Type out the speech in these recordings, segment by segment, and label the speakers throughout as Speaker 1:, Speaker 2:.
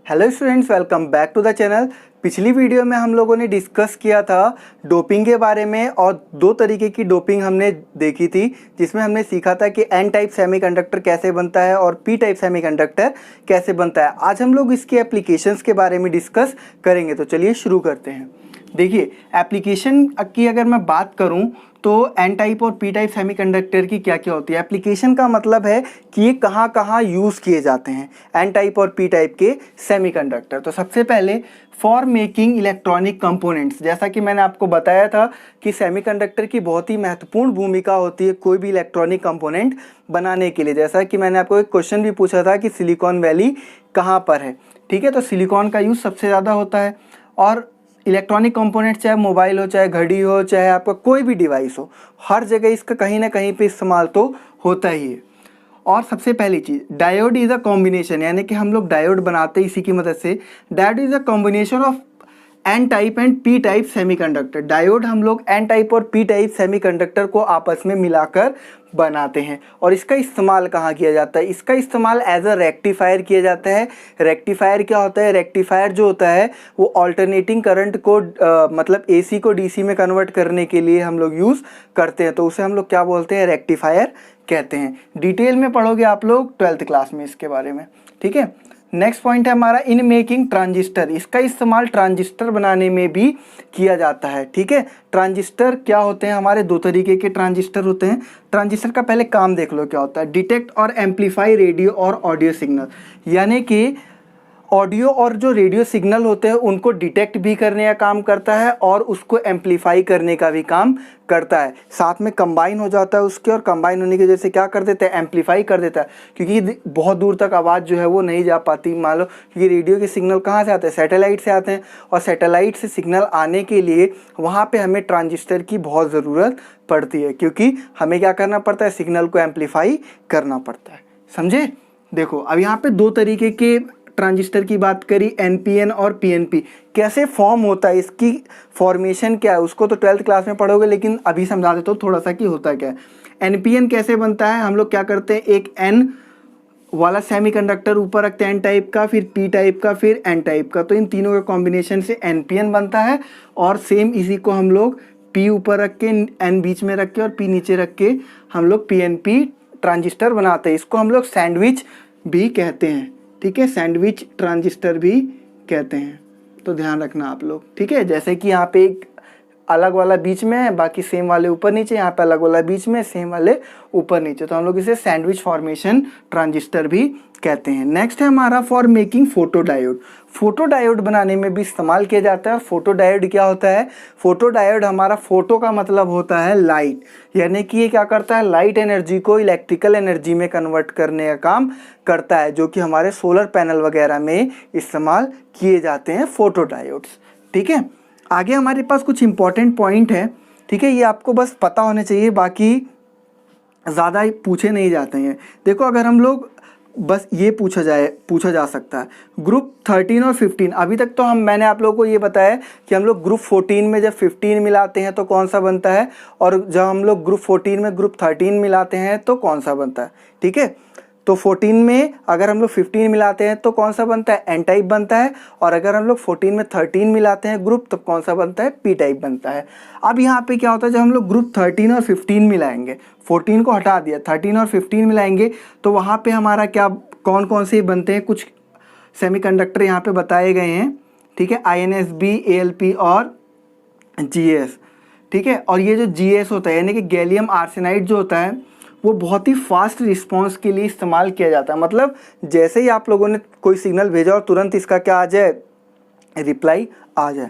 Speaker 1: Hello students, welcome back to the channel. पिछली video में हम लोगों ने डिस्कस किया था डोपिंग के बारे में और दो तरीके की डोपिंग हमने देखी थी, जिसमें हमने सीखा था कि एन टाइप सेमीकंडक्टर कैसे बनता है और पी टाइप सेमीकंडक्टर कैसे बनता है। आज हम लोग इसके एप्लीकेशंस के बारे में डिस्कस करेंगे, तो चलिए शुरू करते हैं। देखिए, एप्लीकेशन की अगर मैं बात करूं तो एन टाइप और पी टाइप सेमीकंडक्टर की क्या क्या होती है। एप्लीकेशन का मतलब है कि ये कहाँ कहाँ यूज़ किए जाते हैं एन टाइप और पी टाइप के सेमीकंडक्टर। तो सबसे पहले फॉर मेकिंग इलेक्ट्रॉनिक कंपोनेंट्स, जैसा कि मैंने आपको बताया था कि सेमीकंडक्टर की बहुत ही महत्वपूर्ण भूमिका होती है कोई भी इलेक्ट्रॉनिक कंपोनेंट बनाने के लिए। जैसा कि मैंने आपको एक क्वेश्चन भी पूछा था कि सिलिकॉन वैली कहाँ पर है, ठीक है। तो सिलिकॉन का यूज़ सबसे ज़्यादा होता है और इलेक्ट्रॉनिक कंपोनेंट चाहे मोबाइल हो, चाहे घड़ी हो, चाहे आपका कोई भी डिवाइस हो, हर जगह इसका कहीं ना कहीं पे इस्तेमाल तो होता ही है। और सबसे पहली चीज़, डायोड इज़ अ कॉम्बिनेशन, यानी कि हम लोग डायोड बनाते हैं इसी की मदद से। Diode is a combination of N type and P type semiconductor. Diode हम लोग एन टाइप और पी टाइप सेमीकंडक्टर को आपस में मिलाकर बनाते हैं। और इसका इस्तेमाल कहाँ किया जाता है? इसका इस्तेमाल एज अ रेक्टिफायर किया जाता है। रेक्टिफायर क्या होता है? रेक्टिफायर जो होता है वो ऑल्टरनेटिंग करंट को मतलब एसी को डीसी में कन्वर्ट करने के लिए हम लोग यूज़ करते हैं, तो उसे हम लोग क्या बोलते हैं? रेक्टिफायर कहते हैं। डिटेल में पढ़ोगे आप लोग 12th क्लास में इसके बारे में, ठीक है। नेक्स्ट पॉइंट है हमारा इन मेकिंग ट्रांजिस्टर। इसका इस्तेमाल ट्रांजिस्टर बनाने में भी किया जाता है, ठीक है। ट्रांजिस्टर क्या होते हैं? हमारे दो तरीके के ट्रांजिस्टर होते हैं। ट्रांजिस्टर का पहले काम देख लो क्या होता है। डिटेक्ट और एम्पलीफाई रेडियो और ऑडियो सिग्नल, यानी कि ऑडियो और जो रेडियो सिग्नल होते हैं उनको डिटेक्ट भी करने का काम करता है और उसको एम्पलीफाई करने का भी काम करता है। साथ में कंबाइन हो जाता है उसके, और कंबाइन होने की वजह से क्या कर देता है? एम्पलीफाई कर देता है, क्योंकि बहुत दूर तक आवाज़ जो है वो नहीं जा पाती। मान लो क्योंकि रेडियो के सिग्नल कहाँ से आते हैं? सैटेलाइट से आते हैं, और सैटेलाइट से सिग्नल आने के लिए वहाँ पर हमें ट्रांजिस्टर की बहुत ज़रूरत पड़ती है, क्योंकि हमें क्या करना पड़ता है? सिग्नल को एम्पलीफाई करना पड़ता है। समझे? देखो, अब यहाँ पे दो तरीके के ट्रांजिस्टर की बात करी, एनपीएन और पीएनपी। कैसे फॉर्म होता है, इसकी फॉर्मेशन क्या है, उसको तो 12th क्लास में पढ़ोगे, लेकिन अभी समझा देता हूँ थोड़ा सा कि होता क्या है। एनपीएन कैसे बनता है? हम लोग क्या करते हैं, एक एन वाला सेमीकंडक्टर ऊपर रखते हैं एन टाइप का, फिर पी टाइप का, फिर एन टाइप का। तो इन तीनों के कॉम्बिनेशन से एनपीएन बनता है। और सेम इसी को हम लोग पी ऊपर रख के, एन बीच में रख के और पी नीचे रख के हम लोग पीएनपी ट्रांजिस्टर बनाते हैं। इसको हम लोग सैंडविच भी कहते हैं, ठीक है। सैंडविच ट्रांजिस्टर भी कहते हैं, तो ध्यान रखना आप लोग, ठीक है। जैसे कि यहाँ पे एक अलग वाला बीच में है, बाकी सेम वाले ऊपर नीचे, यहाँ पे अलग वाला बीच में, सेम वाले ऊपर नीचे, तो हम लोग इसे सैंडविच फॉर्मेशन ट्रांजिस्टर भी कहते हैं। नेक्स्ट है हमारा for making photo diode. Photo diode बनाने में भी इस्तेमाल किया जाता है। फोटो डायोड क्या होता है? फोटो डायोड हमारा, फोटो का मतलब होता है लाइट, यानी कि ये क्या करता है? लाइट एनर्जी को इलेक्ट्रिकल एनर्जी में कन्वर्ट करने का काम करता है, जो कि हमारे सोलर पैनल वगैरह में इस्तेमाल किए जाते हैं फोटो डायोड्स, ठीक है। आगे हमारे पास कुछ इंपॉर्टेंट पॉइंट है, ठीक है। ये आपको बस पता होने चाहिए, बाकी ज़्यादा पूछे नहीं जाते हैं। देखो, अगर हम लोग बस ये पूछा जा सकता है ग्रुप 13 और 15। अभी तक तो मैंने आप लोगों को ये बताया कि हम लोग ग्रुप 14 में जब 15 मिलाते हैं तो कौन सा बनता है, और जब हम लोग ग्रुप 14 में ग्रुप 13 मिलाते हैं तो कौन सा बनता है, ठीक है। तो 14 में अगर हम लोग 15 मिलाते हैं तो कौन सा बनता है? एन टाइप बनता है। और अगर हम लोग 14 में 13 मिलाते हैं ग्रुप, तब कौन सा बनता है? पी टाइप बनता है। अब यहाँ पे क्या होता है, जब हम लोग ग्रुप 13 और 15 मिलाएंगे, 14 को हटा दिया, 13 और 15 मिलाएंगे, तो वहाँ पे हमारा क्या, कौन कौन से बनते हैं? कुछ सेमीकंडक्टर यहाँ पे बताए गए हैं, ठीक है। INSB, ALP और GS, ठीक है। और ये जो GS होता है, यानी कि गैलियम आर्सेनाइड जो होता है, वो बहुत ही फास्ट रिस्पांस के लिए इस्तेमाल किया जाता है। मतलब जैसे ही आप लोगों ने कोई सिग्नल भेजा और तुरंत इसका क्या आ जाए? रिप्लाई आ जाए।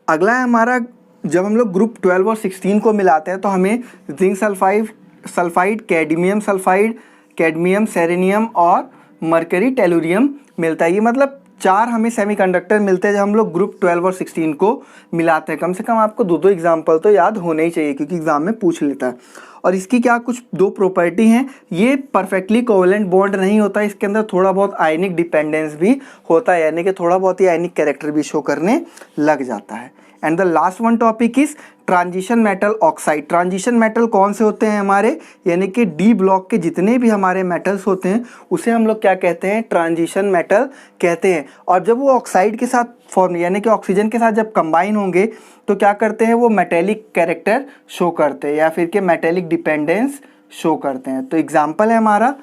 Speaker 1: अगला है हमारा, जब हम लोग ग्रुप 12 और 16 को मिलाते हैं तो हमें zinc sulphide, cadmium sulphide, cadmium selenium और मरकरी टेलुरियम मिलता है। ये मतलब 4 हमें सेमीकंडक्टर मिलते हैं जब हम लोग ग्रुप 12 और 16 को मिलाते हैं। कम से कम आपको दो एग्जाम्पल तो याद होने ही चाहिए, क्योंकि एग्जाम में पूछ लेता है। और इसकी क्या कुछ दो प्रॉपर्टी हैं, ये परफेक्टली कोवेलेंट बॉन्ड नहीं होता, इसके अंदर थोड़ा बहुत आयनिक डिपेंडेंस भी होता है, यानी कि थोड़ा बहुत ही आयनिक कैरेक्टर भी शो करने लग जाता है। And the last one topic is transition metal oxide. Transition metal कौन से होते हैं हमारे, यानी कि डी ब्लॉक के जितने भी हमारे मेटल्स होते हैं उसे हम लोग क्या कहते हैं, ट्रांजिशन मेटल कहते हैं। और जब वो ऑक्साइड के साथ फॉर्म यानी कि ऑक्सीजन के साथ जब कंबाइन होंगे तो क्या करते हैं, वो मेटेलिक कैरेक्टर शो करते हैं या फिर के मेटेलिक डिपेंडेंस शो करते हैं। तो एग्जाम्पल है हमारा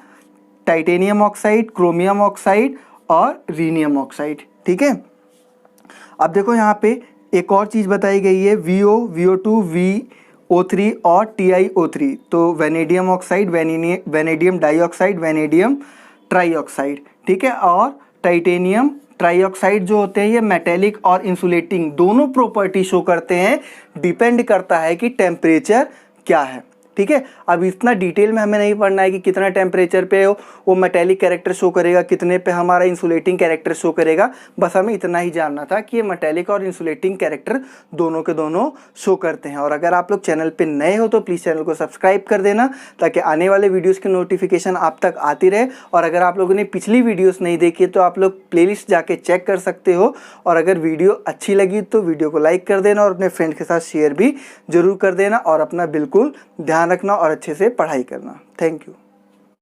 Speaker 1: टाइटेनियम ऑक्साइड, क्रोमियम ऑक्साइड और रीनियम ऑक्साइड। ठीक है, अब देखो यहाँ पे एक और चीज़ बताई गई है, VO, VO2, VO3 और TiO3। तो vanadium oxide, vanadium dioxide, vanadium trioxide. ठीक है, और टाइटेनियम ट्राइऑक्साइड जो होते हैं ये मेटेलिक और इंसुलेटिंग दोनों प्रॉपर्टी शो करते हैं, डिपेंड करता है कि टेम्परेचर क्या है। ठीक है, अब इतना डिटेल में हमें नहीं पढ़ना है कि कितना टेम्परेचर पे वो मेटेलिक कैरेक्टर शो करेगा, कितने पे हमारा इंसुलेटिंग कैरेक्टर शो करेगा। बस हमें इतना ही जानना था कि ये मेटेलिक और इंसुलेटिंग कैरेक्टर दोनों के दोनों शो करते हैं। और अगर आप लोग चैनल पे नए हो तो प्लीज़ चैनल को सब्सक्राइब कर देना ताकि आने वाले वीडियोज़ की नोटिफिकेशन आप तक आती रहे। और अगर आप लोगों ने पिछली वीडियोज़ नहीं देखी तो आप लोग प्लेलिस्ट जाके चेक कर सकते हो। और अगर वीडियो अच्छी लगी तो वीडियो को लाइक कर देना और अपने फ्रेंड के साथ शेयर भी जरूर कर देना और अपना बिल्कुल ध्यान रखना और अच्छे से पढ़ाई करना। Thank you.